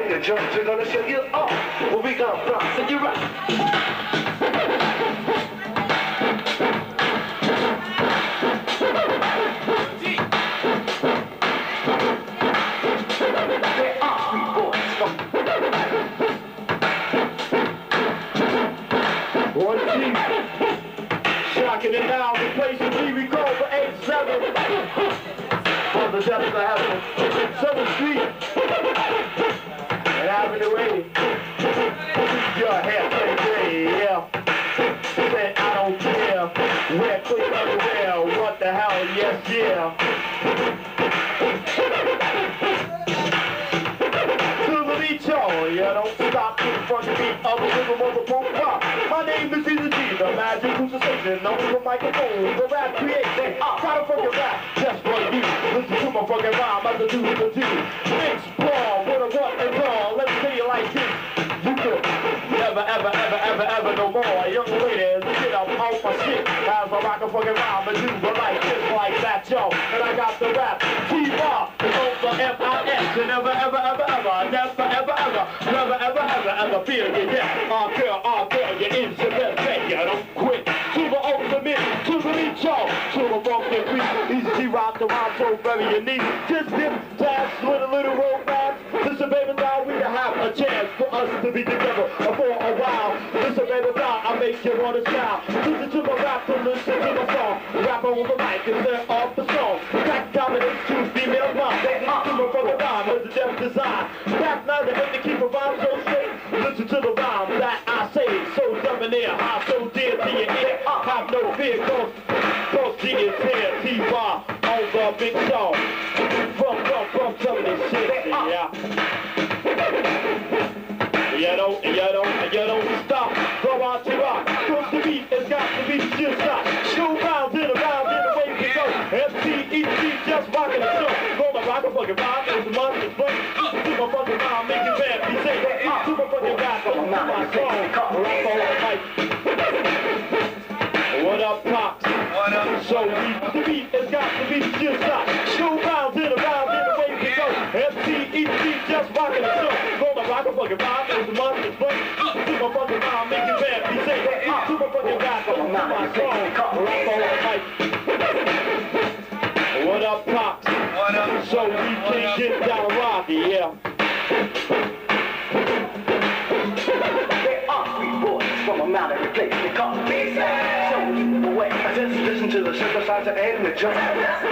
bring the jump, we're gonna show you all where we come from. So you're right. Shocking it down, the place that we recall for 8-7 from the depths of heaven, 7th Street and Avenue 80. Your hair gray, yeah. Say I don't care, wear clean underwear, what the hell, yes, yeah. To the beat, y'all, yeah, don't stop to the front beat of the rhythm of the punk rock. My name is Easy G, the magic sensation, known for microphone, the rap creation. Try to fucking rap just for you. Listen to my fucking rhyme, as I do with the two. Explore, what a what and call. Let me tell you like this. You could never, ever, ever, ever, ever no more. Young ladies, get up off my shit. As I rock a fucking rhyme and do but like this, like that, yo. And I got the rap. T-Bar, it's over F-I-S. And never, ever, ever, ever, never, ever, ever, never, ever, ever, ever feel you get. Our girl, you're in the best thing. You don't quit. To the ultimate, to the beat, y'all. To the funky beat. Easy G rock the rhyme so very unique. Just dip, dance with a little romance. Listen, baby, now we have a chance for us to be together for a while. Listen, baby, now I make you wanna smile. Listen to my rap and listen to my song. Rap on the mic and set off the song. Back dominates two female rhymes. Listen to my fucking rhyme with the depth design. Back now to make to keep a rhyme so straight. Listen to the rhyme that I say. So debonair, I'm so dear to your ear. Have no fear, cause G is here. T-Bar on the big song. From some of this shit, yeah. You don't stop. Go out to rock. Cause the beat has got to be just not. Go round and around in the way we go. MC, EC, just rocking the show. Gonna rock a fucking rhyme, it's a must, it's fun. To my fucking rhyme, make it bad, be safe. To my fucking rap, to my song. Rap all the mic. What up, Pops? What up? So the beat has got to be just not. Go round and around in the way we go. MC, EC, just rocking the show. Gonna rock a fucking rhyme, it's a must, it's fun. To my fucking rhyme, make it bad, be safe. To my fucking rap, to my song. Rap all the mic. What up, Pops? What up? So we can get down rocky, yeah. They are sweet boys from a mountain place they call B-side. So keep them away. I just listen to the synthesizer and the drum. Let's go!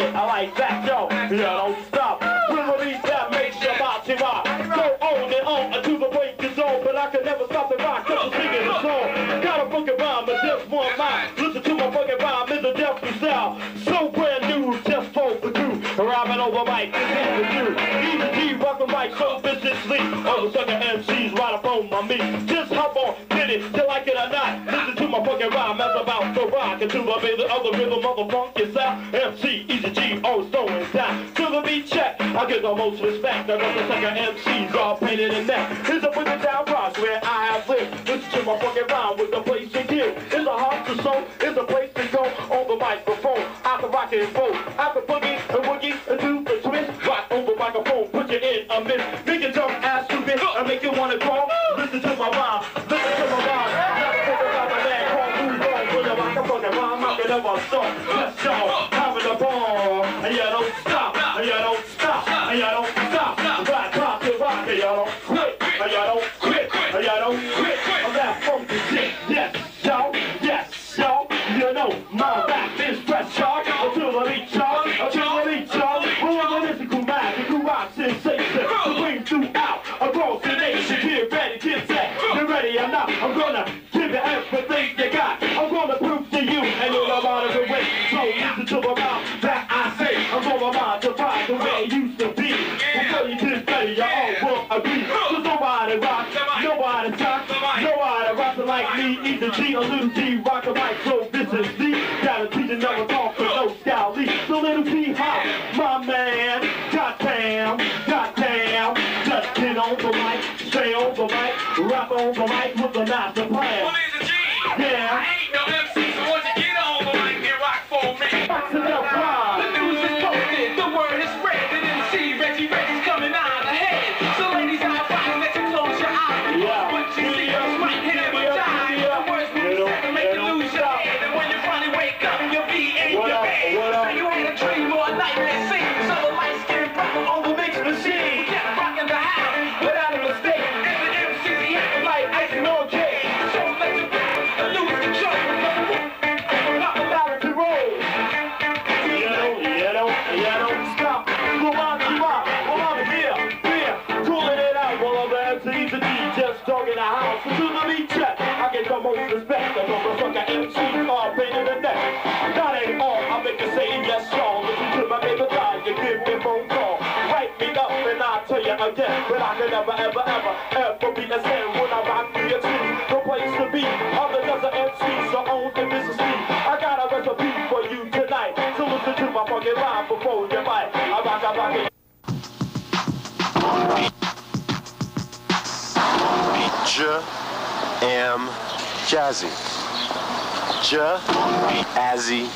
I like that, yo. Yeah, don't stop. With a beat that makes your body rock. Go on and on until the break is on, but I can never stop the rock. Cause I'm singing the song. Got a fucking rhyme, but just one line. Listen to my fucking rhyme, it's a deafy style. So brand new, just for the two. Rhyming over mic, this is the two. Easy G, rockin' mic, so viciously. All the sucker MCs right up on my meat. Just hop on, get it, you like it or not. Listen to my fucking rhyme, that's about to rock. Until the other rhythm of the funk is out. MC, Easy G, always throwing down. To the beat check, I get the most respect. I got the sucker MCs all painted in that. Here's a put it down rock where I have lived. Listen to my fucking rhyme with the place to give. It's a heart to soul, it's a place to go. On the microphone, I can rock and roll. I can boogie and woogie and do the twist. Rock on the microphone, put you in a mist. Make you jump ass stupid, I make you wanna crawl. Listen to my rhyme, listen to my rhyme. Not think about my man, call move on. When you rock a fucking rhyme, I can never stop. Let's go, having a ball. And you don't stop, and you don't stop, and you don't stop. Rock, rock, and you don't quit. And you He's a G, a little G, rock the mic, so this is the gotta teach you never talk for no style. The little P hop, my man, goddamn, just get on the mic, stay on the mic, rock on the mic with the master plan. Well, he's a G. Yeah. I ain't no MC, so won't you get on the mic and rock for me? Box it up, wow. The news is posted, the word is spread. The MC Reggie's coming out ahead. So ladies, I find that you close your eyes. Yeah. What you see is right here, but die. The words will be said to make you lose your head. And when you finally wake up, you'll be in your bed. So you had a dream or a nightmare scene. So the lights get bright on the mix machine. We kept rocking the house without a mistake. And the MCs, he acting like icing on cake. So let you go and lose control. Popularity roll. You don't stop. Come on, here, cooling it out. Well, I'm the MC's a D, just talking the house. To the beat check, I get the most respect. The motherfucker MCs are pain in the neck. That ain't all, I make you say yes, y'all. Listen to my neighbor guy, you give me a phone call. Write me up and I'll tell you again. But I can never be a sin when I rock DMC. No place to be, I'm another MC, so own the business me. I got a recipe for you tonight. So listen to my fucking rhyme before you bite. I rock it. Am Jazzy. Azzy.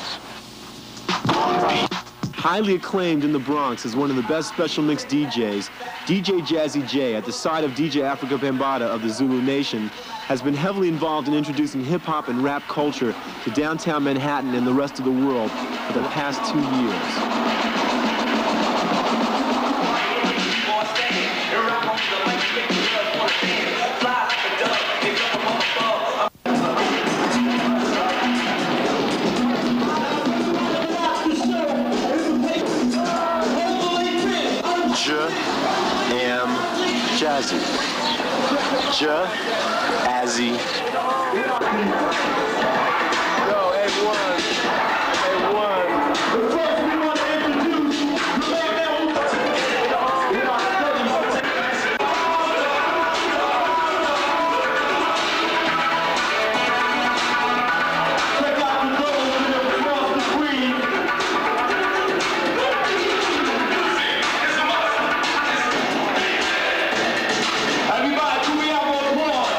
Highly acclaimed in the Bronx as one of the best special mix DJs, DJ Jazzy J, at the side of DJ Africa Bambaataa of the Zulu Nation, has been heavily involved in introducing hip-hop and rap culture to downtown Manhattan and the rest of the world for the past 2 years. Am Jazzy. Azzy. Yo, everyone. The first we want to introduce, check out the doors in the across the screen. Everybody, can we have one applause?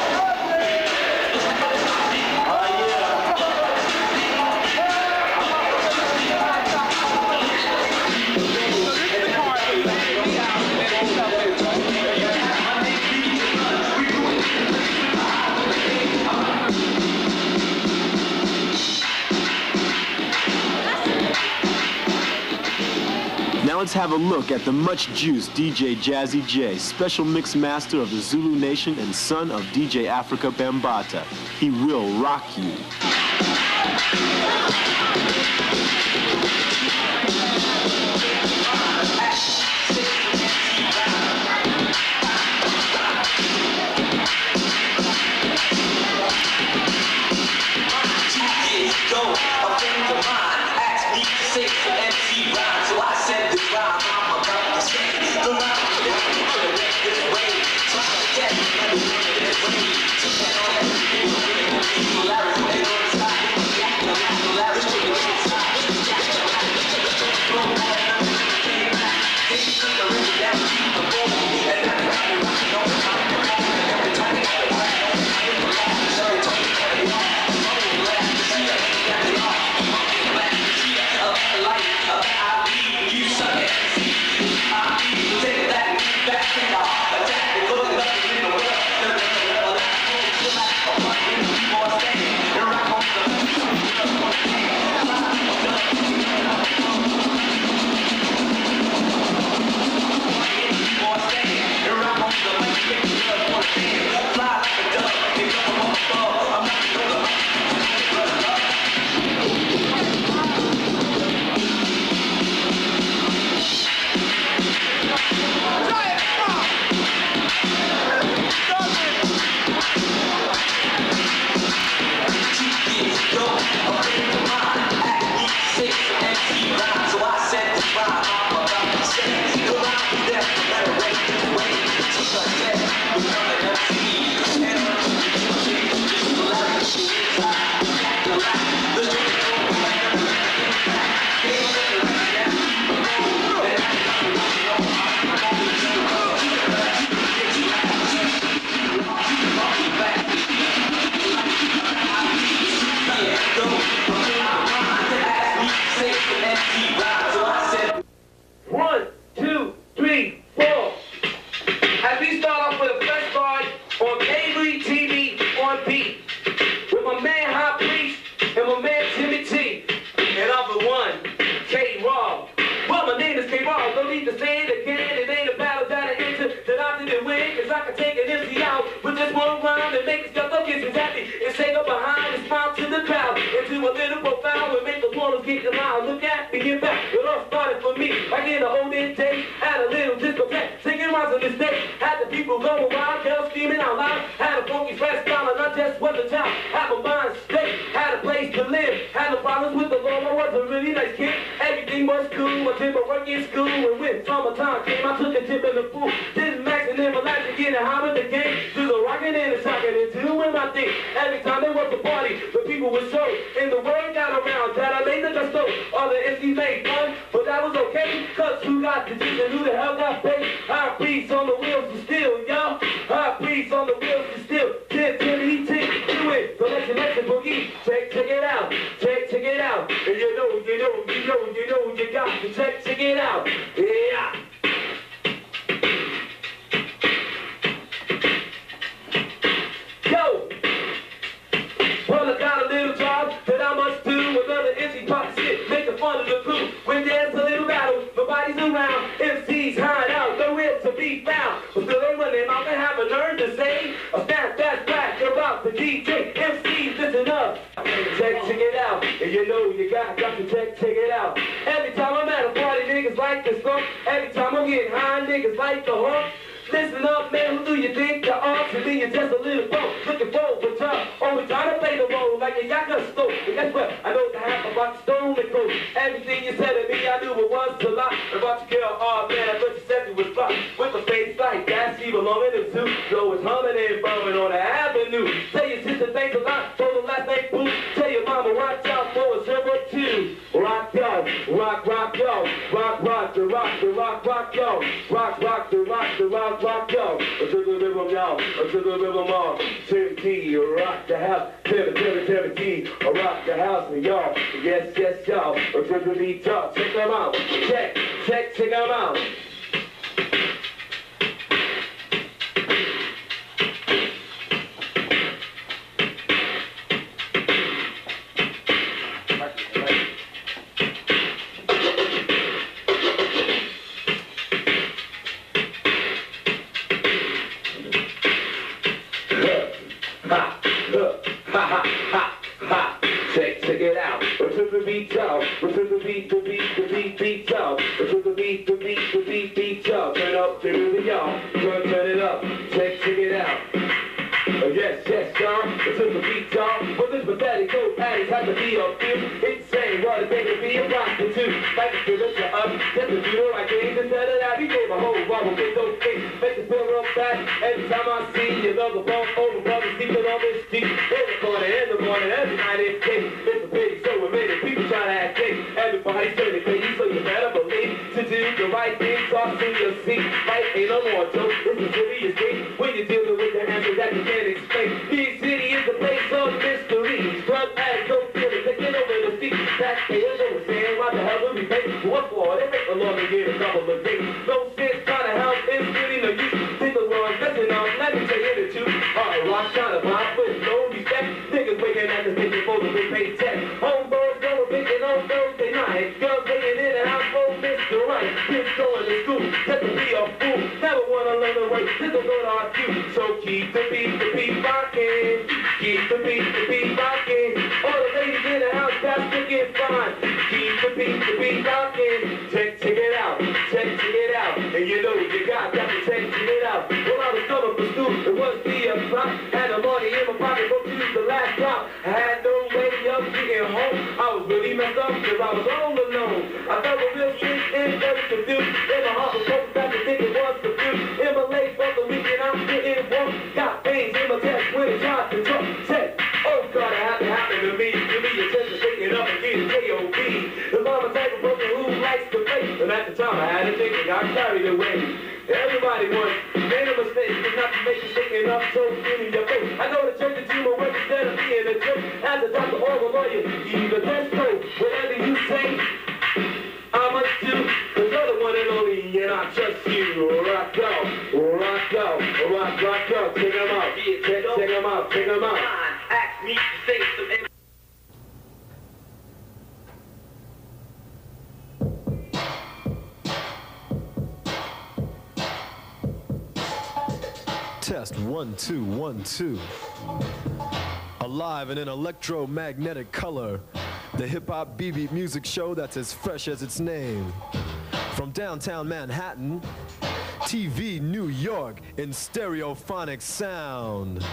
Now let's have a look at the much-juiced DJ Jazzy J, special mix master of the Zulu Nation and son of DJ Africa Bambaataa. He will rock you. need to say it again. It ain't a battle that I enter that I didn't win. Cause I can take an MC out with just one rhyme and make it stuff up, get happy. And say go behind and smile to the crowd. Into a little profile and make the waters get loud. Look at me, get back. It all started for me. Back in the olden days, had a little discotheque. Singing rhymes on the stage. Had the people going wild, girls screaming out loud. Had a funky fresh style and I just was a child. Had my mind straight, had a place to live. Had no problems with the law, I was a really nice kid. Everything was cool, I did my work in school. And when summertime came, I took a tip in the pool. Didn't max and then relax and get high with the game. Do the rockin' and the sockin' and doing my thing. Every time there was a party, the people would show. And the word got around that I made the gusto. All the MCs made fun, but that was okay. Cause who got the juice and who the hell got paid? High priest on the wheels to steal, y'all. High priest on the wheels to steal. Tip, tippity, tip, do it. So let you boogie. Check it out. Check it out. And you know, you got to check it out. Yeah. Yo! Well, I got a little job that I must do. Another MC pop shit, making fun of the crew. When there's a little battle, nobody's around. MCs hide out, nowhere to be found. But still they run their mouth and haven't learned to say a stand fast back about the DJ. MCs, listen up. Check it out. And you know you got to check it out. Every time I'm at a party, niggas like the skunk. Every time I'm getting high, niggas like the hump. Listen up, man, who do you think you are? To me, you're just a little bump. Looking forward for time. Always trying to play the role like a yacht stole. But guess what? I know the half about the stone and clothes. Everything you said to me, I knew it was a lie. About your girl, oh man, I thought you said you was fly. With a face like that, she belonging to two. So it's humming and bumming on the avenue. Tell your sister thanks a lot for the last name boo. Tell your mama watch out for a 02. Rock yo, rock yo, rock the rock, yo. Rock the rock yo. To the rhythm y'all, to the rhythm all. Timothy, rock the house. Timothy, rock the house and y'all. Yes, y'all. To the beat up. Check them out. Check them out. Check it out. To the beat up. To the beat up. To the beat up. Turn up to the y'all. Turn it up. Check it out. Yes, y'all. To the beat up. But this pathetic coat addicts have to be up here. Insane. What a thing to be a prostitute. Like to give it to us. Just to do the right things. Instead of that, we gave a whole bubble with those things. Make the feel real fast. Every time I see you, love the bump over, brother, sleeping on this street. In the morning, every night it's day. It's a pity, so many people try to act gay. Everybody's turning crazy, so you better believe to do the right thing. Talk to your seat. Life ain't no more joke. It's a serious thing when you're dealing with the answers that you can't explain. Big city is the place of mystery. Drug addicts, dope dealers, they get over the seat. Taxpayers over saying, why the hell would we pay? What for? They make a law to get a couple of days. No sense trying to help. It's really no use. Think the Lord's messing up. Let me tell you the truth. Rock trying to buy with no respect. Niggas waiting at the station for the big paycheck. Homeboys going big on Thursday night. Girls waiting in the house for Mr. Right. Kids going to school just to be a fool. Never want to learn the way. Just to go to our queue. So keep the beat rocking. Keep the beat rocking. All the ladies in the house, that's looking fine. Keep the beat rocking. Check it out. Check it out. And you know you got to check it out. When I was coming for school, it was the o'clock. Had the money in my pocket, go choose the last drop. I had no way of getting home. I was really messed up because I was all alone. I felt a real shit in very confused. In my heart was broken back to think it was confused. In my legs from the weekend, I'm getting warm. Got pains in my chest when it tried to jump. Check. Oh God, it had to happen to me. Give me a chance to pick it up and get a K.O.B. The mama type of person who likes to play. And at the time I had to think and got carried away. Everybody wants, made a mistake, it's not to make you sticking up so in your face. I go to church to do my work instead of being a jerk. As a doctor or a lawyer, you the best pro. Whatever you say, I must do. Cause you're the one and only, and I trust you. Rock out. Check them out. Check them out. Ask me to say some. Test 1 2 1 2. Alive in an electromagnetic color, the hip-hop B-beat music show that's as fresh as its name. From downtown Manhattan, TV New York in stereophonic sound.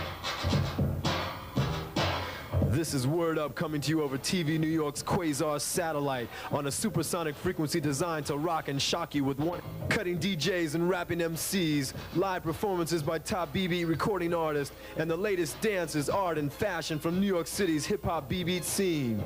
This is Word Up coming to you over TV New York's Quasar satellite on a supersonic frequency designed to rock and shock you with one cutting DJs and rapping MCs, live performances by top B-beat recording artists, and the latest dances, art, and fashion from New York City's hip-hop B-beat scene.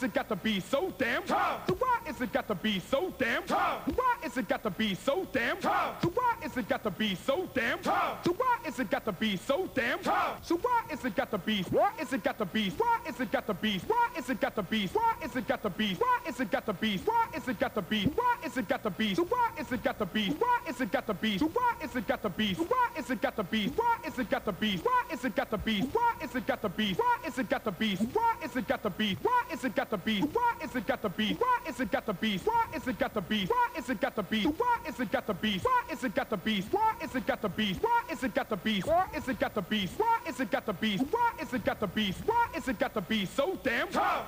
It got to be so damn tough? So why is it got to be so damn tough? Why is it got to be so damn tough? So why is it got to be so damn tough? So why is it got to be so damn tough? So why is it got to be? Why is it got to be? Why is it got to be? Why is it got to be? Why is it got to be? Why is it got to be? Why is it got to be? Why is it got to be? So why is it got to be? Why is it got to be? So why is it got to be? Why is it got to be? Why is it got to be? Why is it got to be? Why is it got to be? Why is it got to be? Why is it got to be? Why is it got to be? Why is it got to be? Why is it got to be? Why is it got to be? Why is it got to be? Why is it got to be? Why is it got to be? Why is it got to be? Why is it got to be? Why is it got to be? Why is it got to be? Why is it got to be? Why is it got to be so damn tough?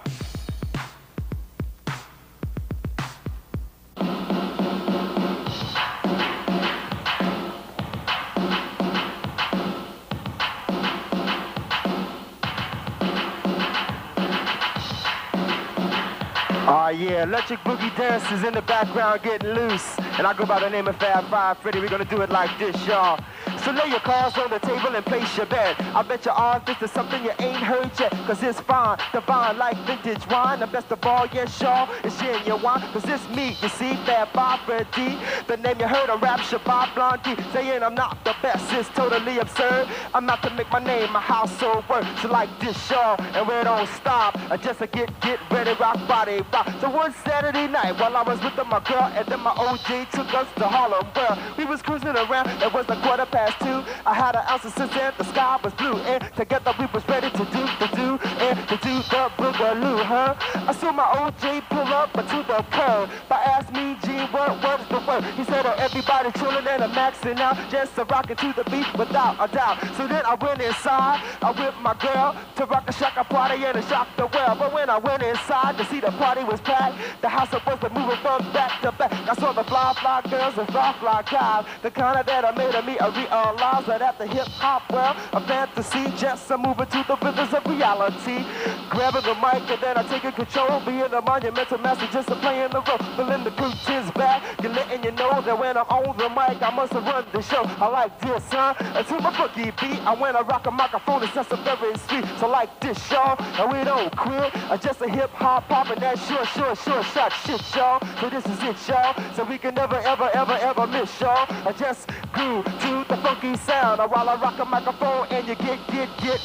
Yeah, electric boogie dancers in the background getting loose. And I go by the name of Fab Five Freddy. We're gonna do it like this, y'all. So lay your cards on the table and place your bet. I bet your odds this is something you ain't heard yet. Cause it's fine, divine like vintage wine. The best of all, yes, y'all, it's genuine. Cause it's me, you see, Fab Five Freddy. The name you heard, a rap Shabbat Blondie. Saying I'm not the best is totally absurd. I'm out to make my name a household word. So like this, y'all, and we don't stop. I just get ready, rock, body, rock. So one Saturday night, while I was with my girl, and then my OJ took us to Harlem. Well, we was cruising around, it was 2:15. I had an ounce of sense and the sky was blue. And together we was ready to do the boogaloo, huh? I saw my OJ pull up to the curb. But ask me, G, word is the word. He said everybody chillin' and I'm maxing out, just to rockin' to the beat without a doubt. So then I went inside, I whipped my girl to rock a shaka party and it shocked the world. But when I went inside to see the party was packed, the house was moving from back to back. I saw the fly girls and fly guys, the kind of that I made of me a realize that the hip hop world a fantasy, just a moving to the rhythms of reality. Grabbing the mic and then I taking control, being a monumental master, just a playing the role, pulling the curtains back, you're letting you know that when I'm on the mic, I must have run the show. I like this, huh? To my boogie beat, I when I rock a microphone, it's just a very sweet. So like this, y'all, and we don't quit. Just a hip hop poppin' that sure shot shit, y'all. So this is it, y'all. So we can never ever miss, y'all. I just grew to the funky sound while I rock a microphone and you get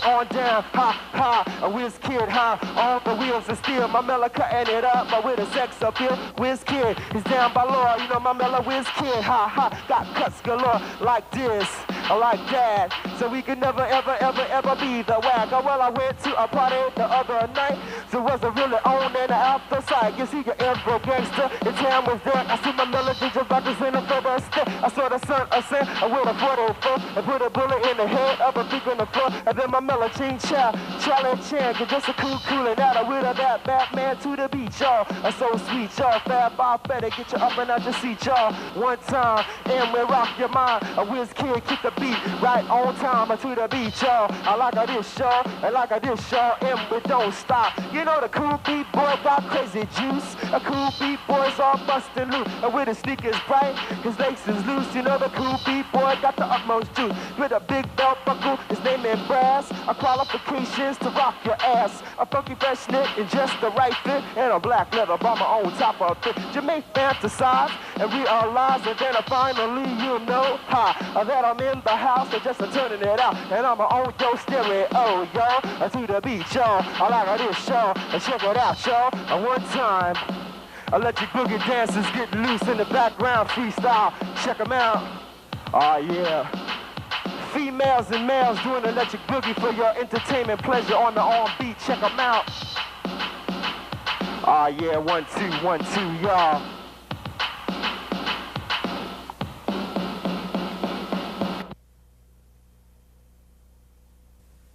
on down. Ha, a whiz kid, ha, all the wheels are steel. My mellow cutting it up, but with a sex appeal. Whiz kid is down by law, you know my mellow whiz kid, ha, got cuts galore like this, like that. So we can never ever be the whack. Well, I went to a party the other night, so wasn't really on and out the side. You see your info gangster, the town was there. I see my melody just about to send a further step. I saw the sun ascend with a 44 and put a bullet in the head of a freak on the floor. And then my melody child, Charlie Chan, get just a cool and out with a that Batman to the beach, y'all. So sweet, y'all. Fab Bob better get you up and out your seat, y'all. One time, and we rock your mind. A whiz kid, keep the beat right on time to the beat, y'all. I like a this, y'all, and like a this, y'all, and we don't stop. You know the cool beat boy got crazy juice. A cool beat boys all bustin' loose, and with his sneakers bright, his laces loose. You know the cool beat boy got the utmost juice. With a big belt buckle, his name in brass. A qualifications to rock your ass. A funky fresh knit in just the right fit, and a black leather bomber on top of it. You may fantasize and realize, and then finally you know, that I'm in the house and just turning it out, and I'm on your stereo, y'all, to the beat, y'all. I like this, y'all, and check it out, y'all. And one time, electric boogie dancers get loose in the background, freestyle. Check them out. Oh yeah. Females and males doing electric boogie for your entertainment pleasure on the on-beat. Check them out. Oh yeah, 1 2, y'all.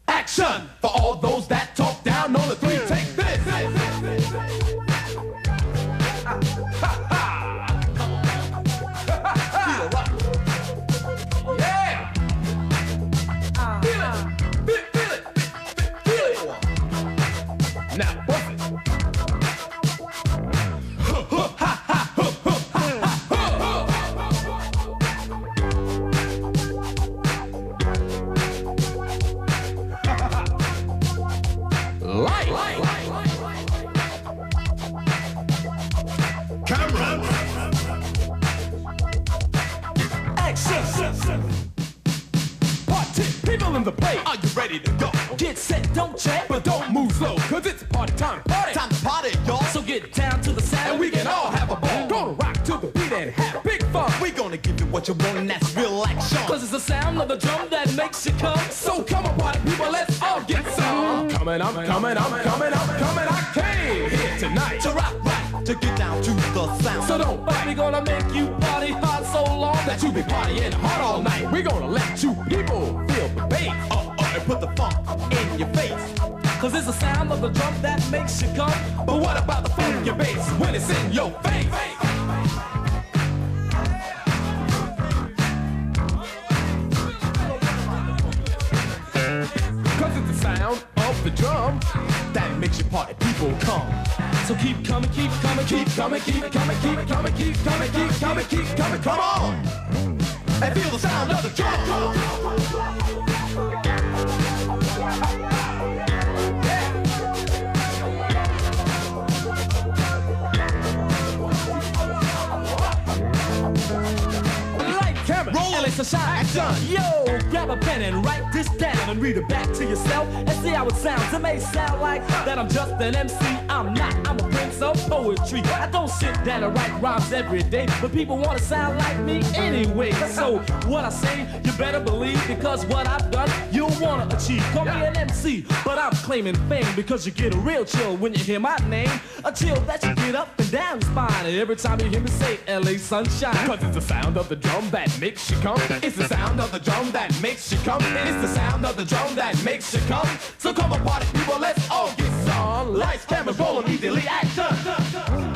Action for all those that talk down on the 3. Take this. Yeah. Feel it. Now bust it. In the play, are you ready to go? Get set, don't check, but don't move slow, cause it's party time to party, y'all. So get down to the sound, and we can all have a ball. Gonna rock to the beat and have big fun. We gonna give you what you want, and that's real action. Cause it's the sound of the drum that makes you come. So come on, party people, let's all get some. I'm coming, I came here tonight to rock right, to get down to the sound. So don't fight, we gonna make you party hard so long that you be partying hard all night. We gonna let you people feel the bass, and put the funk in your face. Cause it's the sound of the drum that makes you come. But what about the funk in your bass when it's in your face? Cause it's the sound of the drum that makes your party people come. So keep coming, keep coming, keep coming, keep coming, keep coming, keep coming, keep coming, keep coming, come on! And feel the sound of the drum! It's a shot action. Yo, grab a pen and write this down and read it back to yourself and see how it sounds. It may sound like that I'm just an MC. I'm not. I'm a sense of poetry. I don't sit down and write rhymes every day, but people want to sound like me anyway. So what I say, you better believe, because what I've done, you'll want to achieve. Call me an MC, but I'm claiming fame, because you get a real chill when you hear my name. A chill that you get up and down your spine every time you hear me say LA Sunshine. Cause it's the sound of the drum that makes you come. It's the sound of the drum that makes you come. It's the sound of the drum that makes you come. So come on, party people, let's all get some. Lights, cameras, roll immediately. Action! Action!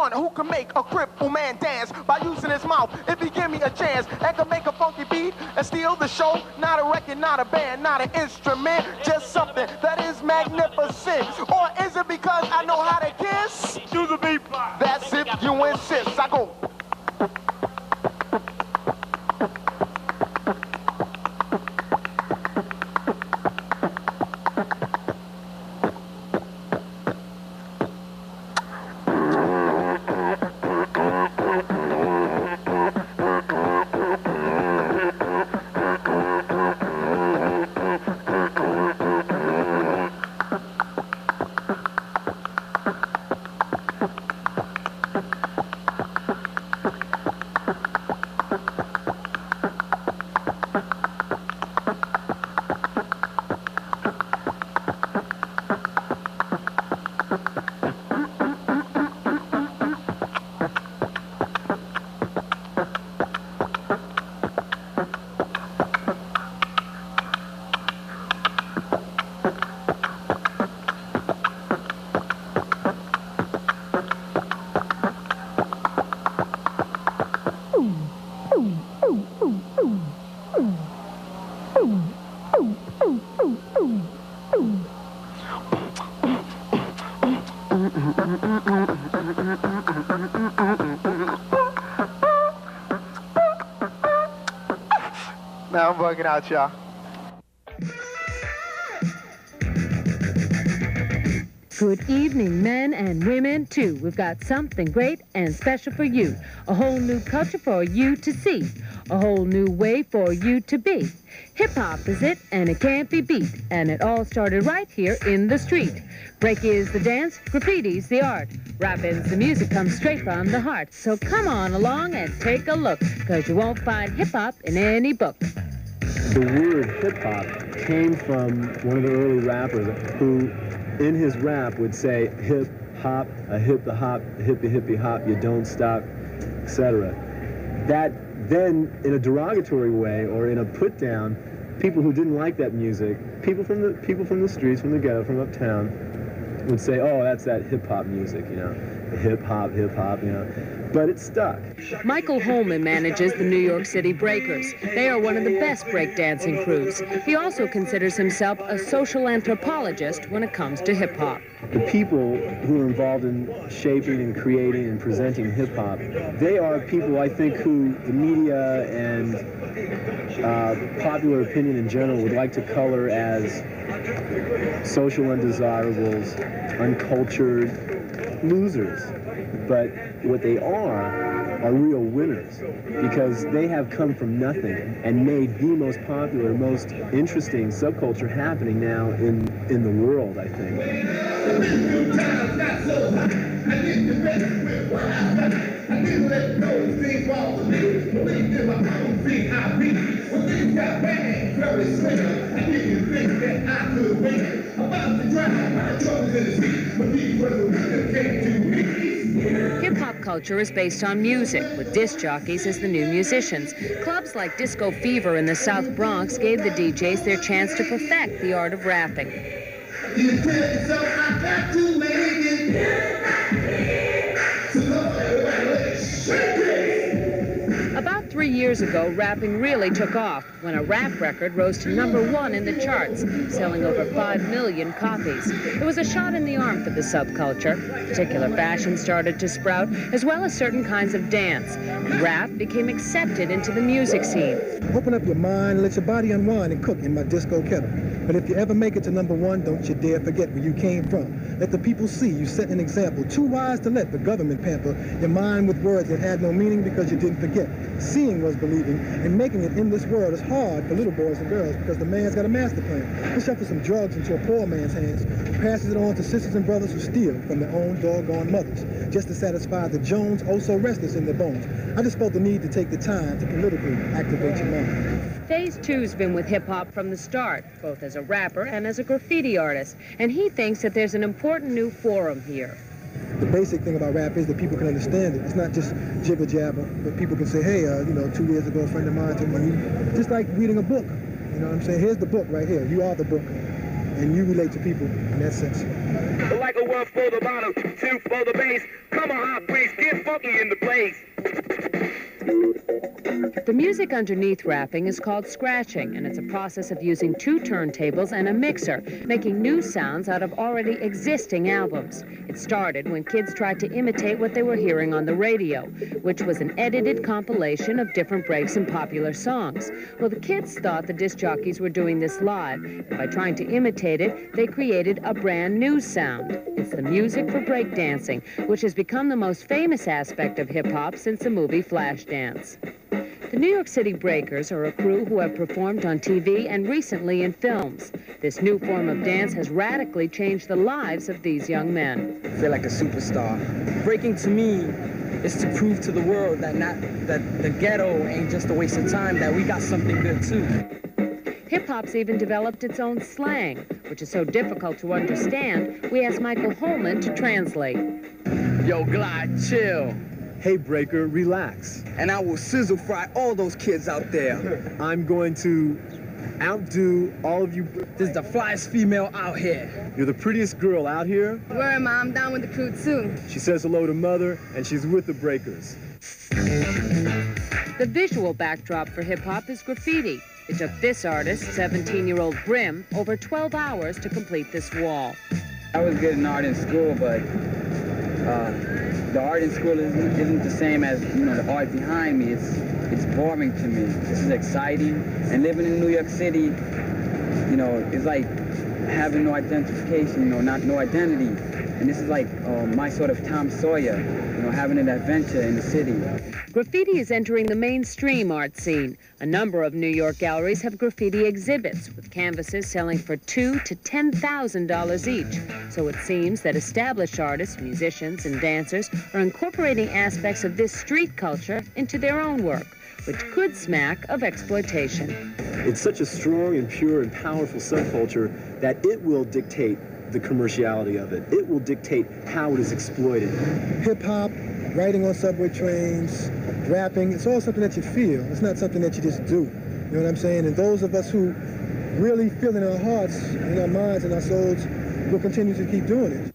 one who can make a crippled man dance by using his mouth. If he give me a chance and can make a funky beat and steal the show, not a record, not a band, not an instrument, just something that is magnificent. Or is it because I know how to kiss? Do the beat. That's if you insist. I go. Now I'm bugging out, y'all. Good evening, men and women, too. We've got something great and special for you. A whole new culture for you to see. A whole new way for you to be. Hip-hop is it, and it can't be beat. And it all started right here in the street. Break is the dance, graffiti's the art. Rapping's the music, comes straight from the heart. So come on along and take a look, 'cause you won't find hip-hop in any book. The word hip-hop came from one of the early rappers who, in his rap, would say hip-hop, a hip-the-hop, hippy-hippy-hop, you don't stop, etc. That then, in a derogatory way or in a put-down, people who didn't like that music, people from the streets, from the ghetto, from uptown, would say, oh, that's that hip-hop music, you know, hip-hop, you know. But it stuck. Michael Holman manages the New York City Breakers. They are one of the best breakdancing crews. He also considers himself a social anthropologist when it comes to hip-hop. The people who are involved in shaping and creating and presenting hip-hop, they are people, I think, who the media and popular opinion in general would like to color as social undesirables, uncultured losers. But what they are real winners, because they have come from nothing and made the most popular, most interesting subculture happening now in the world, I think. Hip-hop culture is based on music, with disc jockeys as the new musicians. Clubs like Disco Fever in the South Bronx gave the DJs their chance to perfect the art of rapping. About 3 years ago, rapping really took off when a rap record rose to #1 in the charts, selling over 5 million copies. It was a shot in the arm for the subculture. Particular fashion started to sprout, as well as certain kinds of dance. Rap became accepted into the music scene. Open up your mind, let your body unwind and cook in my disco kettle. But if you ever make it to #1, don't you dare forget where you came from. Let the people see you set an example. Too wise to let the government pamper your mind with words that had no meaning because you didn't forget. Seeing was believing, and making it in this world is hard for little boys and girls because the man's got a master plan. He'll shuffle some drugs into a poor man's hands, who passes it on to sisters and brothers who steal from their own doggone mothers, just to satisfy the Jones oh so restless in their bones. I just felt the need to take the time to politically activate your mind. Phase 2's been with hip-hop from the start, both as a rapper and as a graffiti artist, and he thinks that there's an important new forum here. The basic thing about rap is that people can understand it. It's not just jibber jabber, but people can say, hey, 2 years ago, a friend of mine told me, just like reading a book. You know what I'm saying? Here's the book right here. You are the book. And you relate to people in that sense. Like a one for the bottom, two for the base. Come on, hot breeze. funky in the place. The music underneath rapping is called scratching, and it's a process of using two turntables and a mixer, making new sounds out of already existing albums. It started when kids tried to imitate what they were hearing on the radio, which was an edited compilation of different breaks in popular songs. Well, the kids thought the disc jockeys were doing this live, and by trying to imitate it, they created a brand new sound. It's the music for breakdancing, which has become the most famous aspect of hip-hop since the movie Flashdance. The New York City Breakers are a crew who have performed on TV and recently in films. This new form of dance has radically changed the lives of these young men. I feel like a superstar. Breaking to me is to prove to the world that the ghetto ain't just a waste of time, that we got something good too. Hip-hop's even developed its own slang, which is so difficult to understand, we asked Michael Holman to translate. Yo, Glide, chill. Hey, Breaker, relax. And I will sizzle fry all those kids out there. I'm going to outdo all of you. This is the flyest female out here. You're the prettiest girl out here. Word, Ma, I'm down with the crew, too. She says hello to Mother, and she's with the Breakers. The visual backdrop for hip-hop is graffiti. It took this artist, 17-year-old Brim, over 12 hours to complete this wall. I was good in art in school, but the art in school isn't the same as, the art behind me. It's boring to me. This is exciting. And living in New York City, it's like having no identification, no identity. And this is like my sort of Tom Sawyer, having an adventure in the city. Graffiti is entering the mainstream art scene. A number of New York galleries have graffiti exhibits, with canvases selling for $2,000 to $10,000 each. So it seems that established artists, musicians, and dancers are incorporating aspects of this street culture into their own work, which could smack of exploitation. It's such a strong and pure and powerful subculture that it will dictate the commerciality of it. It will dictate how it is exploited. Hip-hop, riding on subway trains, rapping, it's all something that you feel. It's not something that you just do. You know what I'm saying? And those of us who really feel in our hearts, in our minds, and our souls will continue to keep doing it.